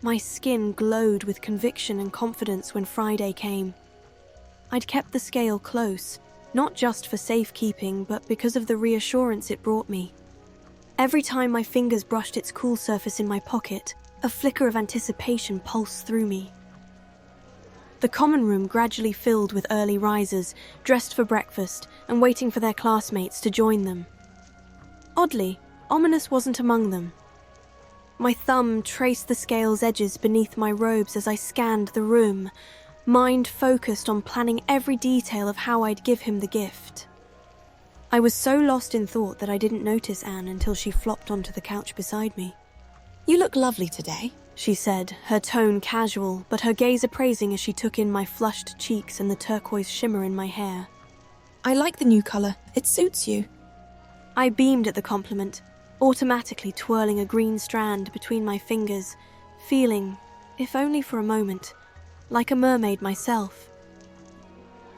My skin glowed with conviction and confidence when Friday came. I'd kept the scale close, not just for safekeeping, but because of the reassurance it brought me. Every time my fingers brushed its cool surface in my pocket, a flicker of anticipation pulsed through me. The common room gradually filled with early risers, dressed for breakfast and waiting for their classmates to join them. Oddly, Ominous wasn't among them. My thumb traced the scale's edges beneath my robes as I scanned the room, mind focused on planning every detail of how I'd give him the gift. I was so lost in thought that I didn't notice Anne until she flopped onto the couch beside me. "You look lovely today," she said, her tone casual, but her gaze appraising as she took in my flushed cheeks and the turquoise shimmer in my hair. "I like the new colour. It suits you." I beamed at the compliment, automatically twirling a green strand between my fingers, feeling, if only for a moment, like a mermaid myself.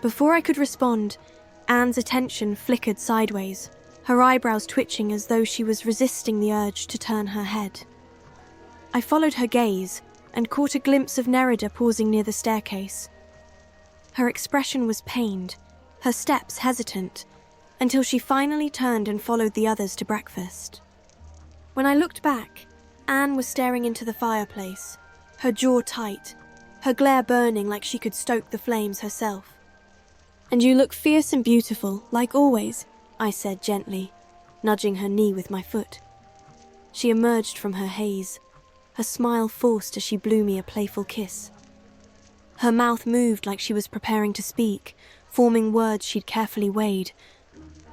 Before I could respond, Anne's attention flickered sideways, her eyebrows twitching as though she was resisting the urge to turn her head. I followed her gaze and caught a glimpse of Nerida pausing near the staircase. Her expression was pained, her steps hesitant, until she finally turned and followed the others to breakfast. When I looked back, Anne was staring into the fireplace, her jaw tight, her glare burning like she could stoke the flames herself. "And you look fierce and beautiful, like always," I said gently, nudging her knee with my foot. She emerged from her haze, her smile forced as she blew me a playful kiss. Her mouth moved like she was preparing to speak, forming words she'd carefully weighed.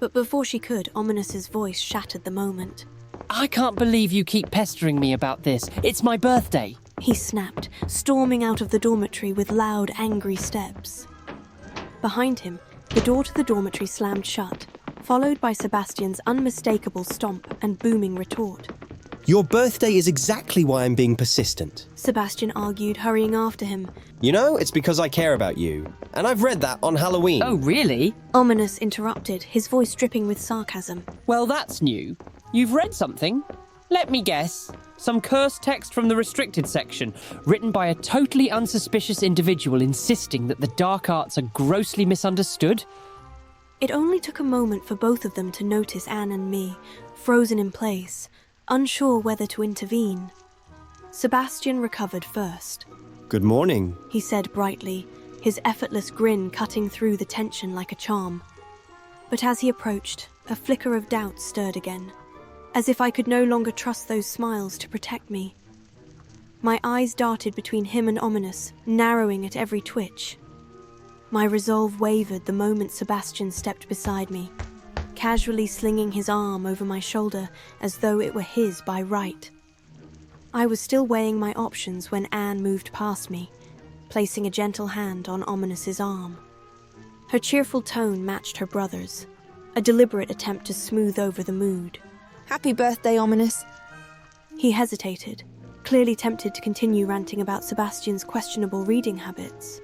But before she could, Ominous's voice shattered the moment. "I can't believe you keep pestering me about this. It's my birthday," he snapped, storming out of the dormitory with loud, angry steps. Behind him, the door to the dormitory slammed shut, followed by Sebastian's unmistakable stomp and booming retort. "Your birthday is exactly why I'm being persistent," Sebastian argued, hurrying after him. "You know, it's because I care about you. And I've read that on Halloween." "Oh, really?" Ominous interrupted, his voice dripping with sarcasm. "Well, that's new. You've read something? Let me guess. Some cursed text from the restricted section, written by a totally unsuspicious individual insisting that the dark arts are grossly misunderstood?" It only took a moment for both of them to notice Anne and me, frozen in place, unsure whether to intervene. Sebastian recovered first. "Good morning," he said brightly, his effortless grin cutting through the tension like a charm. But as he approached, a flicker of doubt stirred again, as if I could no longer trust those smiles to protect me. My eyes darted between him and Ominous, narrowing at every twitch. My resolve wavered the moment Sebastian stepped beside me, casually slinging his arm over my shoulder as though it were his by right. I was still weighing my options when Anne moved past me, placing a gentle hand on Ominous's arm. Her cheerful tone matched her brother's, a deliberate attempt to smooth over the mood. "Happy birthday, Ominous." He hesitated, clearly tempted to continue ranting about Sebastian's questionable reading habits.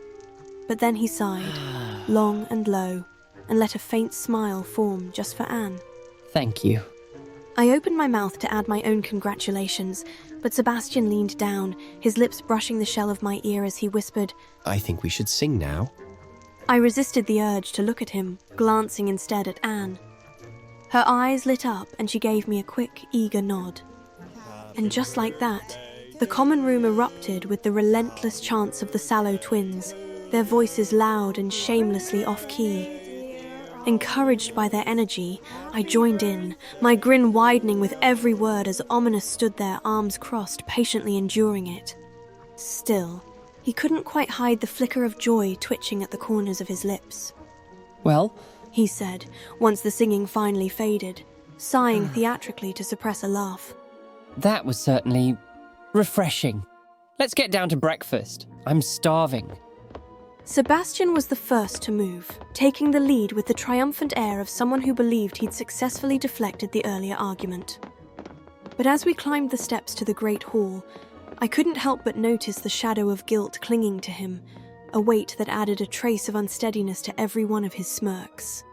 But then he sighed, long and low, and let a faint smile form just for Anne. "Thank you." I opened my mouth to add my own congratulations, but Sebastian leaned down, his lips brushing the shell of my ear as he whispered, "I think we should sing now." I resisted the urge to look at him, glancing instead at Anne. Her eyes lit up and she gave me a quick, eager nod. And just like that, the common room erupted with the relentless chants of the Sallow twins, their voices loud and shamelessly off-key. Encouraged by their energy, I joined in, my grin widening with every word as Ominous stood there, arms crossed, patiently enduring it. Still, he couldn't quite hide the flicker of joy twitching at the corners of his lips. "Well," he said, once the singing finally faded, sighing theatrically to suppress a laugh. "that was certainly refreshing. Let's get down to breakfast. I'm starving." Sebastian was the first to move, taking the lead with the triumphant air of someone who believed he'd successfully deflected the earlier argument. But as we climbed the steps to the Great Hall, I couldn't help but notice the shadow of guilt clinging to him, a weight that added a trace of unsteadiness to every one of his smirks.